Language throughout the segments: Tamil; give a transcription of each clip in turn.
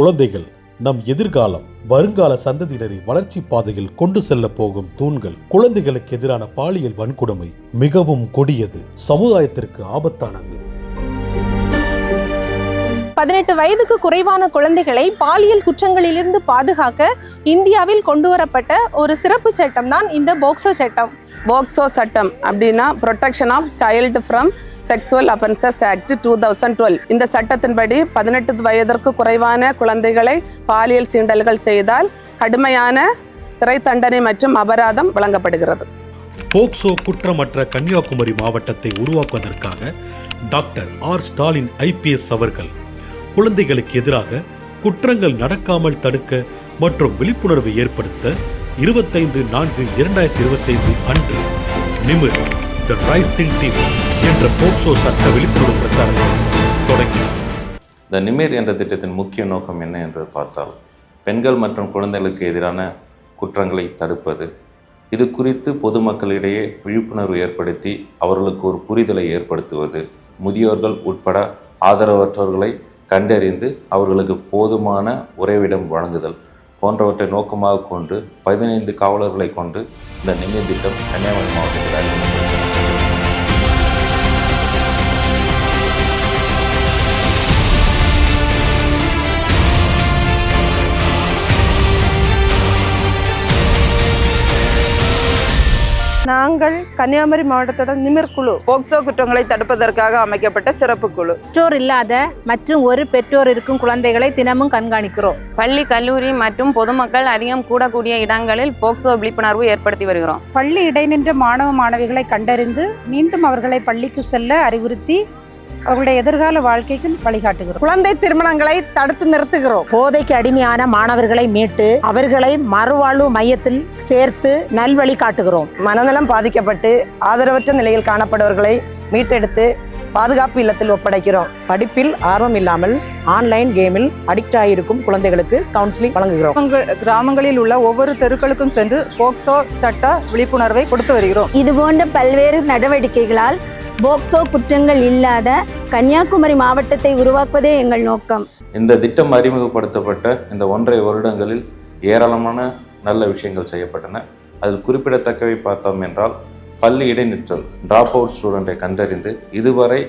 குழந்தைகள் நம் எதிர்காலம். வருங்கால சந்ததியினரை வளர்ச்சி பாதையில் கொண்டு செல்ல போகும் தூண்கள். குழந்தைகளுக்கு எதிரான பாலியல் வன்கொடுமை மிகவும் கொடியது, சமுதாயத்திற்கு ஆபத்தானது. 18 வயதுக்கு குறைவான குழந்தைகளை பாலியல் குற்றங்களிலிருந்து பாதுகாக்க இந்தியாவில் கொண்டு வரப்பட்ட ஒரு சிறப்பு சட்டம் தான் இந்த போக்சோ சட்டம். போக்சோ சட்டம் அப்படின்னா protection of child from sexual offences act 2012. இந்த சட்டத்தின்படி 18 வயதிற்கு குறைவான குழந்தைகளை பாலியல் சீண்டல்கள் செய்தால் கடுமையான சிறை தண்டனை மற்றும் அபராதம் வழங்கப்படுகிறது. போக்சோ குற்றமற்ற கன்னியாகுமரி மாவட்டத்தை உருவாக்குவதற்காக டாக்டர் ஆர் ஸ்டாலின் IPS அவர்கள் குழந்தைகளுக்கு எதிராக குற்றங்கள் நடக்காமல் தடுக்க மற்றும் விழிப்புணர்வு ஏற்படுத்த 25/4/2025 அன்று நிமிர் தி ரைசிங் டீம் என்ற போக்சோ சட்ட விழிப்புணர்வு பிரச்சாரத்தை தொடங்கினார். இந்த நிமிர் என்ற திட்டத்தின் முக்கிய நோக்கம் என்ன என்று பார்த்தால், பெண்கள் மற்றும் குழந்தைகளுக்கு எதிரான குற்றங்களை தடுப்பது. இது குறித்து பொதுமக்களிடையே விழிப்புணர்வு ஏற்படுத்தி அவர்களுக்கு ஒரு புரிதலை ஏற்படுத்துவது, முதியோர்கள் உட்பட ஆதரவற்றவர்களை கண்டறிந்து அவர்களுக்கு போதுமான உறைவிடம் வழங்குதல் போன்றவற்றை நோக்கமாக கொண்டு 15 காவலர்களை கொண்டு இந்த நிமிர் திட்டம் கன்னியாகுமரி மாவட்டத்தில் அறிமுகப்படுத்தப்பட்டது. நாங்கள் கன்னியாகுமரி மாவட்டத்தோட நிமிர் குழு, போக்சோ குற்றங்களை தடுப்பதற்காக அமைக்கப்பட்ட சிறப்பு குழு. பெற்றோர் இல்லாத மற்றும் ஒரு பெற்றோர் இருக்கும் குழந்தைகளை தினமும் கண்காணிக்கிறோம். பள்ளி, கல்லூரி மற்றும் பொதுமக்கள் அதிகம் கூடக்கூடிய இடங்களில் போக்சோ விழிப்புணர்வு ஏற்படுத்தி வருகிறோம். பள்ளி இடைநின்ற மாணவ மாணவிகளை கண்டறிந்து மீண்டும் அவர்களை பள்ளிக்கு செல்ல அறிவுறுத்தி அவர்களுடைய எதிர்கால வாழ்க்கைக்கு வழிகாட்டுகிறோம். குழந்தை திருமணங்களை தடுத்து நிறுத்துகிறோம். போதைக்கு அடிமையான மாணவர்களை மீட்டு அவர்களை மறுவாழ்வு மையத்தில் சேர்த்து நல்வழி காட்டுகிறோம். மனநலம் பாதிக்கப்பட்டு ஆதரவற்ற நிலையில் காணப்படுவர்களை மீட்டெடுத்து பாதுகாப்பு இல்லத்தில் ஒப்படைக்கிறோம். படிப்பில் ஆர்வம் இல்லாமல் ஆன்லைன் கேமில் அடிக்ட் ஆகியிருக்கும் குழந்தைகளுக்கு கவுன்சிலிங் வழங்குகிறோம். கிராமங்களில் உள்ள ஒவ்வொரு தெருக்களுக்கும் சென்று போக்சோ சட்ட விழிப்புணர்வை கொடுத்து வருகிறோம். இது போன்ற பல்வேறு நடவடிக்கைகளால் போக்சோ குற்றங்கள் இல்லாத கன்னியாகுமரி மாவட்டத்தை உருவாக்குவதே எங்கள் நோக்கம். இந்த திட்டம் அறிமுகப்படுத்தப்பட்ட இந்த 1.5 வருடங்களில் ஏராளமான நல்ல விஷயங்கள் செய்யப்பட்டன. அதில் குறிப்பிடத்தக்கவை பார்த்தோம் என்றால், பள்ளி இடைநிற்றல் ட்ராப் அவுட் ஸ்டூடெண்ட்டை கண்டறிந்து இதுவரை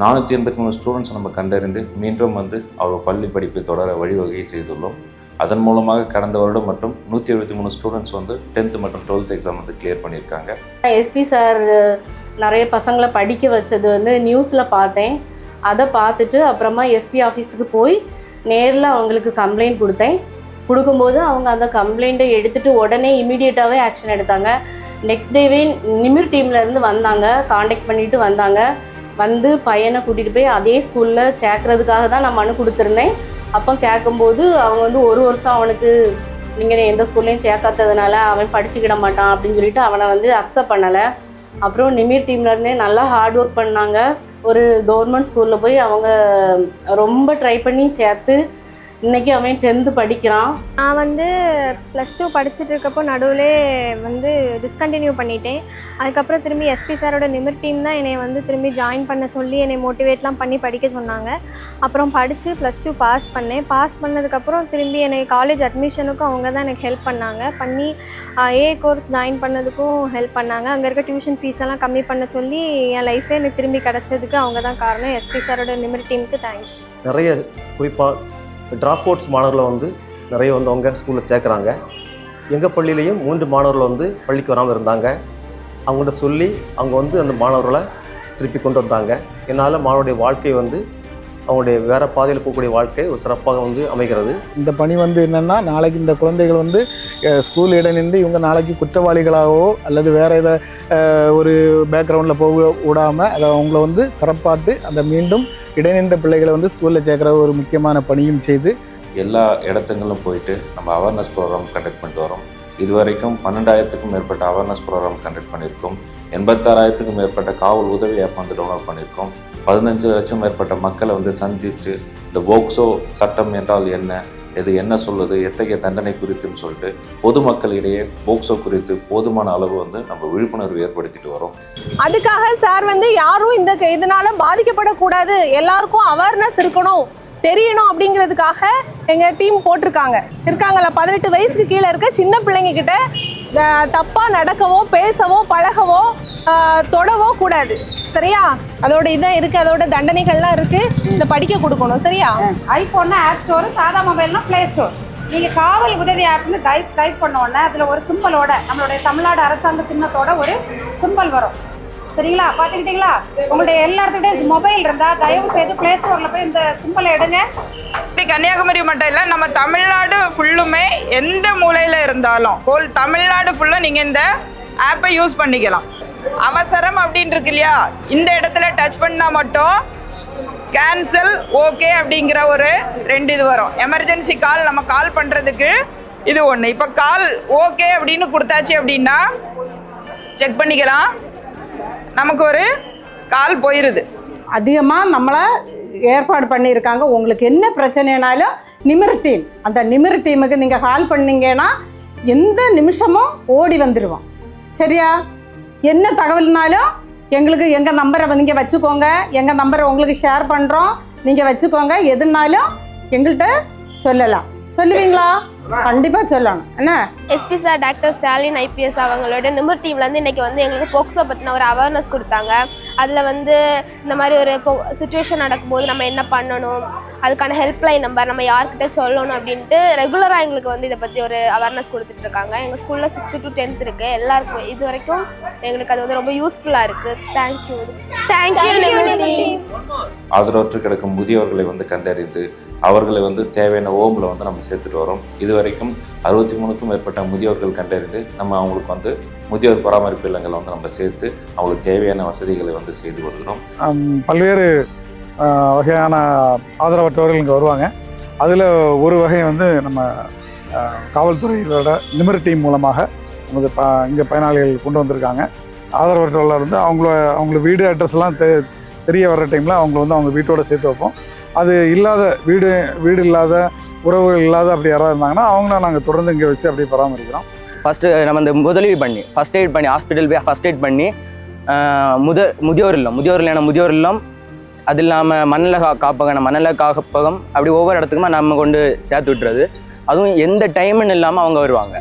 483 ஸ்டூடெண்ட்ஸ் நம்ம கண்டறிந்து மீண்டும் அவர் பள்ளி படிப்பை தொடர வழிவகை செய்துள்ளோம். அதன் மூலமாக கடந்த வருடம் மட்டும் 173 ஸ்டூடெண்ட்ஸ் 10th மற்றும் 12th எக்ஸாம் கிளியர் பண்ணியிருக்காங்க. SP சார் நிறைய பசங்களை படிக்க வச்சது நியூஸில் பார்த்தேன். அதை பார்த்துட்டு அப்புறமா SP ஆஃபீஸுக்கு போய் நேரில் அவங்களுக்கு கம்ப்ளைண்ட் கொடுக்கும்போது அவங்க அந்த கம்ப்ளைண்ட்டை எடுத்துகிட்டு உடனே இமீடியட்டாகவே ஆக்ஷன் எடுத்தாங்க. நெக்ஸ்ட் டேவே நிமிர் டீம்லேருந்து வந்தாங்க, காண்டாக்ட் பண்ணிவிட்டு வந்தாங்க. பையனை கூட்டிகிட்டு போய் அதே ஸ்கூலில் சேர்க்குறதுக்காக தான் நான் மனு கொடுத்துருந்தேன். அப்போ கேட்கும்போது அவங்க 1 வருஷம் அவனுக்கு நீங்கள் எந்த ஸ்கூல்லையும் சேர்க்காததுனால அவன் படிச்சுக்கிட மாட்டான் அப்படின்னு சொல்லிட்டு அவனை அக்செப்ட் பண்ணலை. அப்புறம் நிமிர் டீம்லேருந்தே நல்லா ஹார்ட் ஒர்க் பண்ணாங்க. ஒரு கவர்மெண்ட் ஸ்கூலில் போய் அவங்க ரொம்ப ட்ரை பண்ணி சேர்த்து இன்றைக்கி அவன் 10th படிக்கிறான். நான் +2 படிச்சுட்டு இருக்கப்போ நடுவில் டிஸ்கண்டினியூ பண்ணிட்டேன். அதுக்கப்புறம் திரும்பி SP சாரோட நிமிர் டீம் தான் என்னை திரும்பி ஜாயின் பண்ண சொல்லி என்னை மோட்டிவேட்லாம் பண்ணி படிக்க சொன்னாங்க. அப்புறம் படித்து +2 பாஸ் பண்ணேன். பாஸ் பண்ணதுக்கப்புறம் திரும்பி என்னை காலேஜ் அட்மிஷனுக்கும் அவங்க தான் எனக்கு ஹெல்ப் பண்ணி AA கோர்ஸ் ஜாயின் பண்ணதுக்கும் ஹெல்ப் பண்ணாங்க. அங்கே இருக்க டியூஷன் ஃபீஸ் எல்லாம் கம்மி பண்ண சொல்லி என் லைஃபே எனக்கு திரும்பி கிடச்சதுக்கு அவங்க தான் காரணம். SP சாரோட நிமிர் டீமுக்கு தேங்க்ஸ். நிறைய குறிப்பாக ட்ராப் அவுட்ஸ் மாணவர்களை நிறைய அவங்க ஸ்கூலில் சேர்க்குறாங்க. எங்கள் பள்ளியிலையும் 3 மாணவர்கள் பள்ளிக்கு வராமல் இருந்தாங்க. அவங்கள்ட்ட சொல்லி அவங்க அந்த மாணவர்களை திருப்பி கொண்டு வந்தாங்க. என்னால் மாணவருடைய வாழ்க்கை அவங்களுடைய வேறு பாதையில் போகக்கூடிய வாழ்க்கை ஒரு சிறப்பாக அமைகிறது. இந்த பணி என்னென்னா, நாளைக்கு இந்த குழந்தைகள் ஸ்கூல் இடைநின்று இவங்க நாளைக்கு குற்றவாளிகளாகவோ அல்லது வேறு ஏதோ ஒரு பேக்ரவுண்டில் போக விடாமல் அதை அவங்கள சிறப்பாட்டு அந்த மீண்டும் இடைநின்ற பிள்ளைகளை ஸ்கூலில் சேர்க்குற ஒரு முக்கியமான பணியும் செய்து எல்லா இடத்துங்களும் போயிட்டு நம்ம அவேர்னஸ் ப்ரோக்ராம் கண்டக்ட் பண்ணிட்டு வரோம். இதுவரைக்கும் 12,000க்கும் மேற்பட்ட அவேர்னஸ் ப்ரோக்ராம் கண்டக்ட் பண்ணியிருக்கோம். 86,000க்கும் மேற்பட்ட காவல் உதவி ஆப் டவுன்லோட் பண்ணியிருக்கோம். 15 லட்சம் மேற்பட்ட மக்களை சந்தித்து இந்த போக்சோ சட்டம் என்றால் என்ன, இது என்ன சொல்லுது, எத்தகைய தண்டனை குறித்துன்னு சொல்லிட்டு பொதுமக்களிடையே போக்சோ குறித்து போதுமான அளவு நம்ம விழிப்புணர்வு ஏற்படுத்திட்டு வரோம். அதுக்காக சார் யாரும் இதனால பாதிக்கப்படக்கூடாது, எல்லாருக்கும் அவேர்னஸ் இருக்கணும், தெரியணும் அப்படிங்கிறதுக்காக எங்கள் டீம் போட்டிருக்காங்க. இருக்காங்களா 18 வயசுக்கு கீழே இருக்க சின்ன பிள்ளைங்க கிட்ட தப்பாக நடக்கவோ பேசவோ பழகவோ தொடவோ கூடாது. சரியா? அதோட இதான் இருக்குது, அதோட தண்டனைகள்லாம் இருக்குது. இதை படிக்க கொடுக்கணும். சரியா? ஐஃபோன்னா ஆப் ஸ்டோரு, சாதா மொபைல்னா ப்ளே ஸ்டோர். நீங்கள் காவல் உதவி ஆப்னு டைப் பண்ண உடனே அதில் ஒரு சிம்பலோட நம்மளுடைய தமிழ்நாடு அரசாங்க சின்னத்தோட ஒரு சிம்பல் வரும். சரிங்களா? பார்த்துக்கிட்டீங்களா? உங்களுடைய எல்லாத்துக்கிட்டே மொபைல் இருந்தால் தயவு செய்து ப்ளே ஸ்டோரில் போய் இந்த சிம்பலை எடுங்க. இப்படி கன்னியாகுமரி மட்டும் இல்லை, நம்ம தமிழ்நாடு ஃபுல்லுமே எந்த மூலையில் இருந்தாலும் ஹோல் தமிழ்நாடு ஃபுல்லும் நீங்கள் இந்த ஆப்பை யூஸ் பண்ணிக்கலாம். அவசரம் அப்படின்னு இருக்கு இல்லையா, இந்த இடத்துல டச் பண்ணால் மட்டும் கேன்சல் ஓகே அப்படிங்கிற ஒரு 2 இது வரும். எமர்ஜென்சி கால் நம்ம கால் பண்ணுறதுக்கு இது ஒன்று. இப்போ கால் ஓகே அப்படின்னு கொடுத்தாச்சு அப்படின்னா செக் பண்ணிக்கலாம், நமக்கு ஒரு கால் போயிடுது. அதிகமாக நம்மளை ஏற்பாடு பண்ணியிருக்காங்க. உங்களுக்கு என்ன பிரச்சனைனாலும் நிமிர் டீம், அந்த நிமிர் டீமுக்கு நீங்கள் கால் பண்ணீங்கன்னா எந்த நிமிஷமும் ஓடி வந்துடுவோம். சரியா? என்ன தகவல்னாலும் எங்களுக்கு எங்கள் நம்பரை நீங்கள் வச்சுக்கோங்க, எங்கள் நம்பரை உங்களுக்கு ஷேர் பண்ணுறோம், நீங்கள் வச்சுக்கோங்க. எதுனாலும் எங்கள்கிட்ட சொல்லலாம். சொல்லுவீங்களா? கண்டிப்பாக சொல்லணும். என்ன SP sir doctor Stalin IPS அவங்களோட நிமிர் டீம்லேருந்து இன்றைக்கி வந்து எங்களுக்கு போக்சோ பற்றின ஒரு அவேர்னஸ் கொடுத்தாங்க. அதில் வந்து இந்த மாதிரி ஒரு சிச்சுவேஷன் நடக்கும்போது நம்ம என்ன பண்ணணும், அதுக்கான ஹெல்ப்லைன் நம்பர் நம்ம யார்கிட்ட சொல்லணும் அப்படின்ட்டு ரெகுலராக எங்களுக்கு வந்து இதை பற்றி ஒரு அவேர்னஸ் கொடுத்துட்ருக்காங்க. எங்கள் ஸ்கூலில் 6th to 10th இருக்குது. எல்லாருக்கும் இது வரைக்கும் எங்களுக்கு அது வந்து ரொம்ப யூஸ்ஃபுல்லாக இருக்குது. Thank you நிமிர் team. ஆதரவற்று கிடக்கும் முதியோர்களை வந்து கண்டறிந்து அவர்களை வந்து தேவையான ஹோமில் வந்து நம்ம சேர்த்துட்டு வரோம். இதுவரைக்கும் 63க்கும் மேற்பட்ட முதியோர்கள் கண்டறிந்து நம்ம அவங்களுக்கு வந்து முதியோர் பராமரிப்பு இல்லங்களை வந்து நம்ம சேர்த்து அவங்களுக்கு தேவையான வசதிகளை வந்து செய்து வருகிறோம். பல்வேறு வகையான ஆதரவற்றவர்கள் இங்கே வருவாங்க. அதில் ஒரு வகை வந்து நம்ம காவல்துறையோட நிமிர் டீம் மூலமாக நமக்கு இங்கே பயனாளிகள் கொண்டு வந்திருக்காங்க. ஆதரவற்றவர்கள் வந்து அவங்கள வீடு அட்ரஸ்லாம் தெரிய வர்ற டைமில் அவங்கள வந்து அவங்க வீட்டோடு சேர்த்து வைப்போம். அது இல்லாத வீடு இல்லாத உறவுகள் இல்லாத அப்படி யாராவது இருந்தாங்கன்னா அவங்கள நாங்கள் தொடர்ந்து இங்கே வச்சு அப்படியே பராமரிக்கிறோம். ஃபஸ்ட்டு நம்ம இந்த முதலுதவி பண்ணி ஃபஸ்ட் எய்ட் பண்ணி ஹாஸ்பிட்டல் போய் ஃபஸ்ட் எய்ட் பண்ணி முதியோர் இல்லம் அது இல்லாமல் மணல காப்பகம் அப்படி ஒவ்வொரு இடத்துக்குமா நம்ம கொண்டு சேர்த்து விட்டுறது. அதுவும் எந்த டைமுன்னு இல்லாமல் அவங்க வருவாங்க.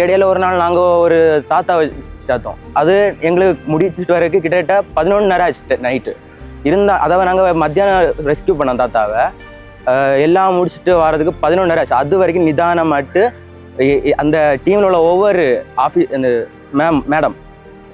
இடையில ஒரு நாள் நாங்கள் ஒரு தாத்தாவை சேர்த்தோம். அது எங்களுக்கு முடிச்சுட்டு வரதுக்கு கிட்டத்தட்ட 11:30 ஆச்சு நைட்டு இருந்தால். அதை நாங்கள் மத்தியானம் ரெஸ்கியூ பண்ணோம் தாத்தாவை. எல்லாம் முடிச்சுட்டு வரதுக்கு 11:30 ஆச்சு. அது வரைக்கும் நிதானமாட்டு அந்த டீமில் உள்ள ஒவ்வொரு அந்த மேடம்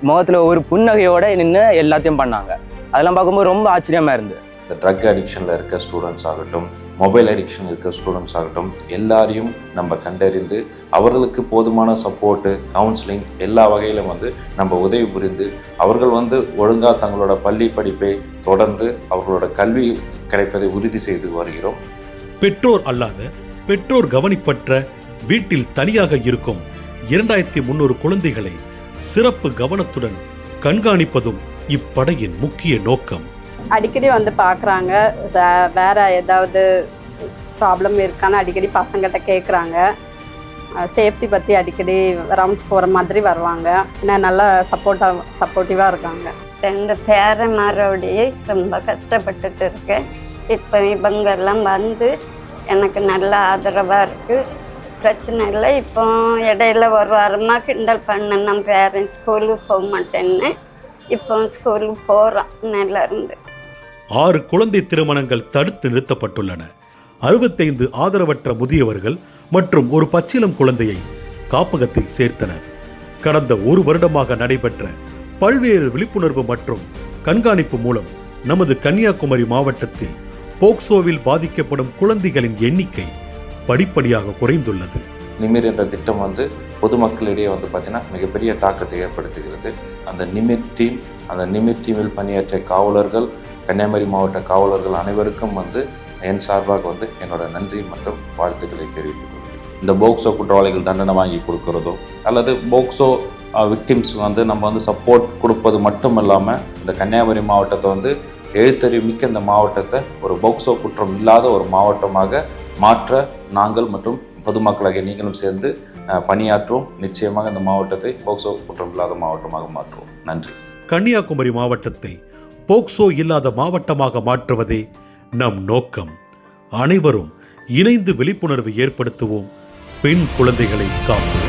முகத்தில் ஒரு புன்னகையோடு நின்று எல்லாத்தையும் பண்ணாங்க. அதெல்லாம் பார்க்கும்போது ரொம்ப ஆச்சரியமாக இருந்தது. இந்த ட்ரக் அடிக்ஷனில் இருக்க ஸ்டூடெண்ட்ஸ் ஆகட்டும், மொபைல் அடிக்ஷன் இருக்க ஸ்டூடெண்ட்ஸ் ஆகட்டும், எல்லாரையும் நம்ம கண்டறிந்து அவர்களுக்கு போதுமான சப்போர்ட்டு, கவுன்சிலிங் எல்லா வகையிலும் வந்து நம்ம உதவி புரிந்து அவர்கள் வந்து ஒழுங்காக தங்களோட பள்ளி படிப்பை தொடர்ந்து அவர்களோட கல்வி கிடைப்பதை உறுதி செய்து வருகிறோம். பெற்றோர் அல்லாத பெற்றோர் கவனிப்பற்ற வீட்டில் தனியாக இருக்கும் 2300 குழந்தைகளை சிறப்பு கவனத்துடன் கண்காணிப்பதும் இப்படையின் முக்கிய நோக்கம். அடிக்கடி வந்து பார்க்குறாங்க, வேறு ஏதாவது ப்ராப்ளம் இருக்கான்னு அடிக்கடி பசங்கிட்ட கேட்குறாங்க. சேஃப்டி பற்றி அடிக்கடி ரவுண்ட்ஸ் போகிற மாதிரி வருவாங்க. இன்னும் நல்லா சப்போர்ட்டிவாக இருக்காங்க. 2 பேரமாரோடையே ரொம்ப கஷ்டப்பட்டுட்டு இருக்கேன். இப்போ இவங்கெல்லாம் வந்து எனக்கு நல்ல ஆதரவாக இருக்குது, பிரச்சனை இல்லை. இப்போ இடையில ஒரு வாரமாக கிண்டல் பண்ணேன், நம்ம பேரண்ட்ஸ் ஸ்கூலுக்கு போக மாட்டேன்னு. இப்போ ஸ்கூலுக்கு போகிறோம் நல்லா இருந்து. 6 குழந்தை திருமணங்கள் தடுத்து நிறுத்தப்பட்டுள்ளன. 65 ஆதரவற்ற முதியவர்கள் மற்றும் ஒரு பச்சிளம் குழந்தையை காப்பகத்தில் சேர்த்தனர். கடந்த 1 வருடமாக நடைபெற்ற பல்வேறு விழிப்புணர்வு மற்றும் கண்காணிப்பு மூலம் நமது கன்னியாகுமரி மாவட்டத்தில் போக்சோவில் பாதிக்கப்படும் குழந்தைகளின் எண்ணிக்கை படிப்படியாக குறைந்துள்ளது. நிமிர் என்ற திட்டம் வந்து பொதுமக்களிடையே வந்து பார்த்திங்கன்னா மிகப்பெரிய தாக்கத்தை ஏற்படுத்துகிறது. அந்த நிமிர் டீமில் பணியாற்றிய காவலர்கள், கன்னியாகுமரி மாவட்ட காவலர்கள் அனைவருக்கும் வந்து என் சார்பாக வந்து என்னோட நன்றி மற்றும் வாழ்த்துக்களை தெரிவித்துக் கொள்கிறேன். இந்த போக்சோ குற்றவாளிகள் தண்டனை வாங்கி கொடுக்கறதோ அல்லது போக்சோ விக்டிம்ஸ் வந்து நம்ம வந்து சப்போர்ட் கொடுப்பது மட்டும் இல்லாமல் இந்த கன்னியாகுமரி மாவட்டத்தை வந்து எழுத்தறிவு மிக்க இந்த மாவட்டத்தை ஒரு போக்சோ குற்றம் இல்லாத ஒரு மாவட்டமாக மாற்ற நாங்கள் மற்றும் பொதுமக்களாகிய நீங்களும் சேர்ந்து பணியாற்றுவோம். நிச்சயமாக இந்த மாவட்டத்தை போக்சோ குற்றம் இல்லாத மாவட்டமாக மாற்றுவோம். நன்றி. கன்னியாகுமரி மாவட்டத்தை போக்சோ இல்லாத மாவட்டமாக மாற்றுவதே நம் நோக்கம். அனைவரும் இணைந்து விழிப்புணர்வு ஏற்படுத்துவோம். பெண் குழந்தைகளை காப்போம்.